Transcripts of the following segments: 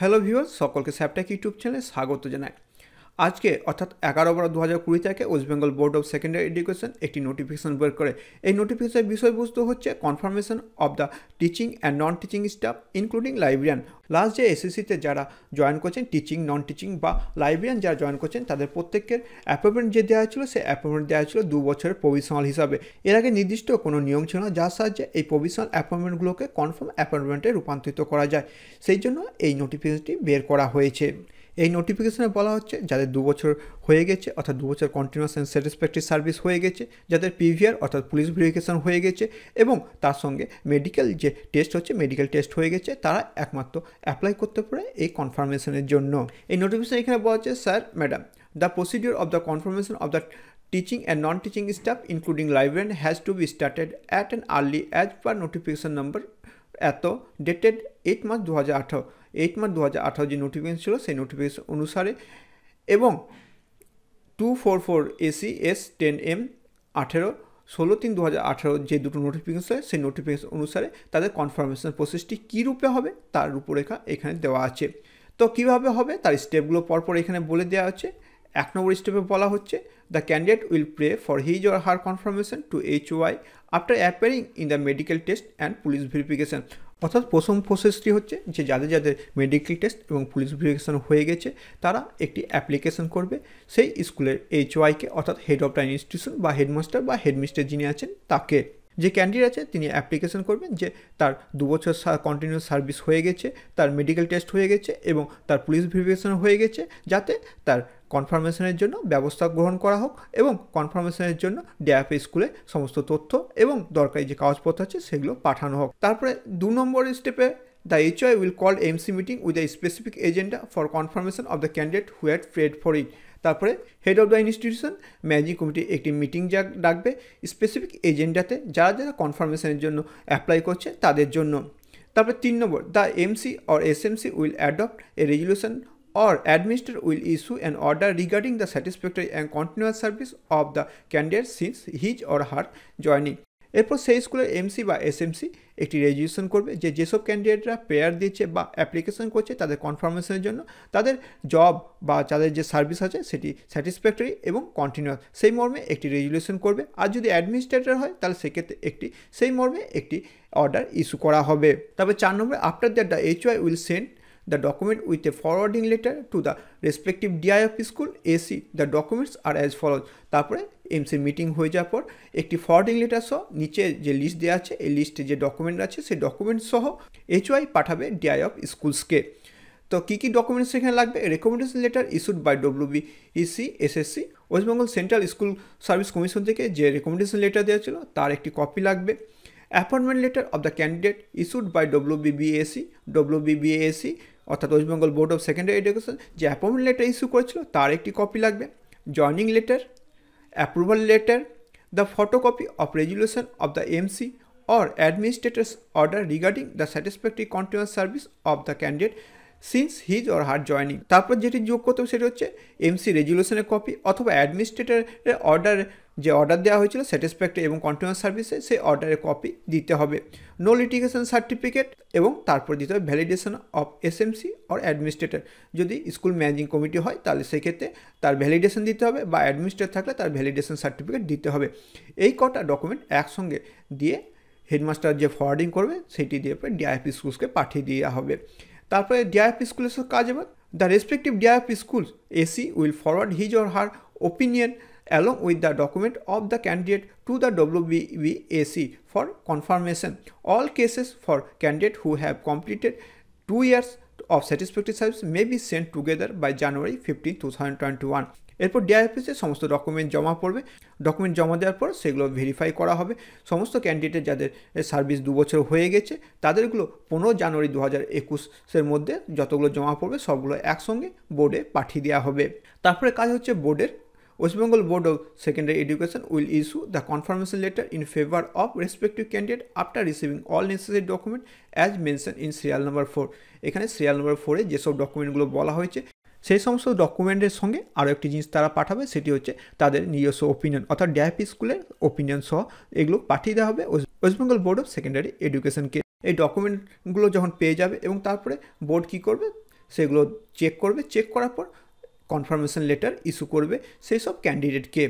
Hello viewers, সকলকে স্যাপটেক YouTube চ্যানেলে স্বাগত জানাই। আজকে অর্থাৎ 11/12/2020 তারিখে West Bengal board of Secondary education একটি নোটিফিকেশন বের করে। এই নোটিফিকেশনের বিষয়বস্তু হচ্ছে confirmation of the teaching and non teaching staff including librarian. Last যে এসএসসিতে যারা জয়েন করছেন টিচিং, নন টিচিং বা লাইব্রেরিয়ান যারা জয়েন করছেন তাদের প্রত্যেকের অ্যাপয়েন্টমেন্ট যে দেওয়া ছিল সেই অ্যাপয়েন্টমেন্ট দেওয়া ছিল 2 বছরের প্রভিশনাল হিসাবে। এর আগে নির্দিষ্ট কোনো নিয়ম ছিল না যার সাহায্যে এই প্রভিশনাল অ্যাপয়েন্টমেন্টগুলোকে কনফার্ম অ্যাপয়েন্টমেন্টে রূপান্তরিত করা যায়। সেই জন্য এই নোটিফিকেশনটি বের করা হয়েছে। এই নোটিফিকেশনে বলা হচ্ছে যাদের 2 বছর হয়ে গেছে অর্থাৎ 2 বছর কন্টিনিউয়াস অ্যান্ড স্যাটিসফ্যাক্টরি সার্ভিস হয়ে গেছে, যাদের পিভিআর অর্থাৎ পুলিশ ভেরিফিকেশন হয়ে গেছে এবং তার সঙ্গে মেডিকেল যে টেস্ট হচ্ছে মেডিকেল টেস্ট হয়ে গেছে, তারা একমাত্র অ্যাপ্লাই করতে পারে এই কনফার্মেশনের জন্য। এই নোটিফিকেশন এখানে বলা হচ্ছে, sir madam, the procedure of the confirmation of the teaching and non-teaching staff including librarian has to be started at an early as per notification number এত ডেটেড 8 মার্চ 2018। 8 মার্চ 2018 যে নোটিফিকেশন ছিল সেই notification অনুসারে এবং 244 ACS 10M 18/16/3/2018 যে দুটো notification সেই notification অনুসারে তাদের কনফার্মেশন প্রসেসটি কী রূপে হবে তার রূপরেখা এখানে দেওয়া আছে। তো কীভাবে হবে তার স্টেপগুলো পরপর এখানে বলে দেওয়া আছে। 1 নম্বর স্টেপে বলা হচ্ছে, the candidate will pray for his or her confirmation to HY after appearing in the medical test and police verification. অর্থাৎ প্রথম প্রসেসটি হচ্ছে যে যাদের মেডিকেল টেস্ট এবং পুলিশ ভেরিফিকেশন হয়ে গেছে তারা একটি অ্যাপ্লিকেশন করবে সেই স্কুলের HYকে, অর্থাৎ হেড অফ দ্য ইনস্টিটিউশন বা হেডমাস্টার বা হেডমিস্টার যিনি আছেন তাকে। যে ক্যান্ডিডেট আছে তিনি অ্যাপ্লিকেশন করবেন যে তার 2 বছর কন্টিনিউয়াস সার্ভিস হয়ে গেছে, তার মেডিকেল টেস্ট হয়ে গেছে এবং তার পুলিশ ভেরিফিকেশন হয়ে গেছে, যাতে তার কনফার্মেশনের জন্য ব্যবস্থা গ্রহণ করা হোক এবং কনফার্মেশনের জন্য ডিআইএফ স্কুলে সমস্ত তথ্য এবং দরকারি যে কাগজপত্র আছে সেগুলো পাঠানো হোক। তারপরে 2 নম্বর স্টেপে the HY will call MC meeting with a specific agenda for confirmation of the candidate who had prayed for it. তারপরে head of the institution managing committee একটি মিটিং ডাকবে স্পেসিফিক এজেন্ডাতে যারা কনফার্মেশনের জন্য অ্যাপ্লাই করছে তাদের জন্য। তারপরে 3 নম্বর, the MC or SMC will adopt a resolution or administrator will issue an order regarding the satisfactory and continuous service of the candidate since his or her joining। এরপর সেই স্কুলের MC বা SMC একটি রেজলিউশন করবে যে যেসব ক্যান্ডিডেটরা prayer দিচ্ছে বা অ্যাপ্লিকেশন করছে তাদের কনফার্মেশনের জন্য তাদের জব বা তাদের যে সার্ভিস আছে সেটি স্যাটিসফ্যাক্টরি এবং কন্টিনিউয়াস সেই মর্মে একটি রেজলিউশন করবে। আর যদি অ্যাডমিনিস্ট্রেটর হয় তাহলে সেক্ষেত্রে সেই মর্মে একটি অর্ডার ইস্যু করা হবে। তবে 4 নম্বরে, after that the HY will send the document with a forwarding letter to the respective DIF school AC. The documents are as follows। তারপরে এমসি মিটিং হয়ে যাওয়ার পর একটি ফরওয়ার্ডিং লেটার সহ নিচে যে লিস্ট দেওয়া আছে এই লিস্টে যে ডকুমেন্ট আছে সেই ডকুমেন্ট সহ HY পাঠাবে DIF স্কুলসকে। তো কী কী ডকুমেন্টস এখানে লাগবে? Recommendation letter issued by WBEC SSC West Bengal Central School Service Commission থেকে যে রেকমেন্ডেশন লেটার দেওয়া ছিল তার একটি কপি লাগবে। Appointment letter of the candidate issued by WBBAC অর্থাৎ West Bengal board of Secondary Education যে অ্যাপয়েন্টমেন্ট লেটার ইস্যু করেছিল তার একটি কপি লাগবে। Joining letter, approval letter, the photocopy of resolution of the MC or administrator's order regarding the satisfactory continuous service of the candidate since his or her joining। তারপর যেটি যোগ করতে হবে সেটা হচ্ছে MC রেজলিউশনের কপি অথবা অ্যাডমিনিস্ট্রেটরের অর্ডার দেওয়া হয়েছিল স্যাটিসফ্যাক্টরি এবং কন্টিনিউয়াস সার্ভিসে সেই অর্ডারের কপি দিতে হবে। নো লিটিগেশন সার্টিফিকেট এবং তারপর দিতে হবে validation of SMC or administrator. যদি স্কুল ম্যানেজিং কমিটি হয় তাহলে সেক্ষেত্রে তার ভ্যালিডেশন দিতে হবে বা অ্যাডমিনিস্ট্রেটর থাকলে তার ভ্যালিডেশন সার্টিফিকেট দিতে হবে। এই কটা ডকুমেন্ট একসঙ্গে দিয়ে হেডমাস্টার যে ফরওয়ার্ডিং করবে সেটি দিয়ে পরে DIF স্কুলসকে পাঠিয়ে দেওয়া হবে। তারপরে DIF স্কুলের কাজ এবার the respective DIF school AC will forward his or her opinion along with the document of the candidate to the WBBAC for confirmation. All cases for candidate who have completed 2 years of satisfactory service may be sent together by January 15, 2021. এরপর DIFSে সমস্ত document জমা পড়বে। Document জমা দেওয়ার পর সেগুলো verify করা হবে। সমস্ত ক্যান্ডিডেট যাদের সার্ভিস 2 বছর হয়ে গেছে তাদেরগুলো 15 জানুয়ারি 2021 মধ্যে যতগুলো জমা পড়বে সবগুলো একসঙ্গে বোর্ডে পাঠিয়ে দেওয়া হবে। তারপরে কাজ হচ্ছে বোর্ডের। West Bengal Board of Secondary Education will issue the confirmation letter in favor of respective candidate after receiving all necessary documents as mentioned in serial number 4। এখানে সিরিয়াল নম্বর 4 এ যেসব ডকুমেন্টগুলো বলা হয়েছে সেই সমস্ত ডকুমেন্টের সঙ্গে আরও একটি জিনিস তারা পাঠাবে, সেটি হচ্ছে তাদের নিজস্ব ওপিনিয়ন অর্থাৎ DIF স্কুলের ওপিনিয়ন সহ এগুলো পাঠিয়ে দেওয়া হবে West Bengal board of secondary এডুকেশনকে। এই ডকুমেন্টগুলো যখন পেয়ে যাবে এবং তারপরে বোর্ড কী করবে সেগুলো চেক করবে, চেক করার পর কনফার্মেশন লেটার ইস্যু করবে সেই সব ক্যান্ডিডেটকে।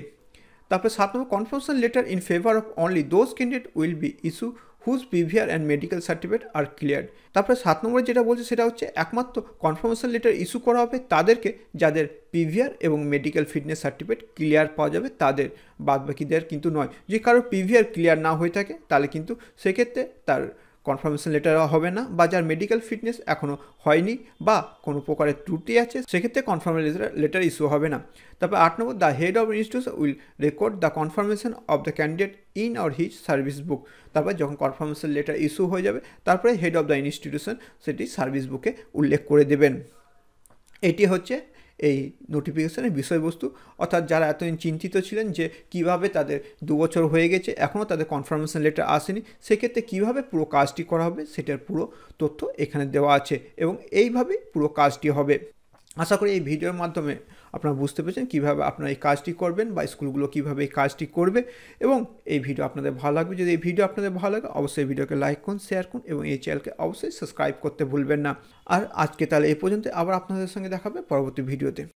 তারপরে 7 নম্বর, confirmation letter in favour of only those candidate will be issue whose PVR and medical certificate are cleared. তারপরে 7 নম্বরে যেটা বলছে সেটা হচ্ছে একমাত্র কনফার্মেশন লেটার ইস্যু করা হবে তাদেরকে যাদের পিভিআর এবং মেডিকেল ফিটনেস সার্টিফিকেট ক্লিয়ার পাওয়া যাবে, তাদের, বাদবাকিদের কিন্তু নয়। যদি কারোর পিভিআর ক্লিয়ার না হয়ে থাকে তাহলে কিন্তু সেক্ষেত্রে তার কনফার্মেশন লেটার হবে না, বা যার মেডিকেল ফিটনেস এখনও হয়নি বা কোনো প্রকারের ত্রুটি আছে সেক্ষেত্রে কনফার্মেশন লেটার ইস্যু হবে না। তারপর 8 নম্বর, the head of institution will record the confirmation of the candidate in or his service book. তারপর যখন কনফার্মেশন লেটার ইস্যু হয়ে যাবে তারপরে হেড অফ দ্য ইনস্টিটিউশন সেটি সার্ভিস বুকে উল্লেখ করে দেবেন। এটি হচ্ছে এই নোটিফিকেশনের বিষয়বস্তু। অর্থাৎ যারা এতদিন চিন্তিত ছিলেন যে কিভাবে তাদের 2 বছর হয়ে গেছে এখনও তাদের কনফার্মেশন লেটার আসেনি, সেক্ষেত্রে কীভাবে পুরো কাজটি করা হবে সেটার পুরো তথ্য এখানে দেওয়া আছে এবং এইভাবেই পুরো কাজটি হবে। আশা করি এই ভিডিওর মাধ্যমে আপনারা বুঝতে পেরেছেন কীভাবে আপনারা এই কাজটি করবেন বা স্কুলগুলো কীভাবে এই কাজটি করবে, এবং এই ভিডিও আপনাদের ভালো লাগবে। যদি এই ভিডিও আপনাদের ভালো লাগে অবশ্যই ভিডিওকে লাইক করুন, শেয়ার করুন এবং এই চ্যানেলকে অবশ্যই সাবস্ক্রাইব করতে ভুলবেন না। আর আজকে তাহলে এই পর্যন্ত, আবার আপনাদের সঙ্গে দেখা হবে পরবর্তী ভিডিওতে।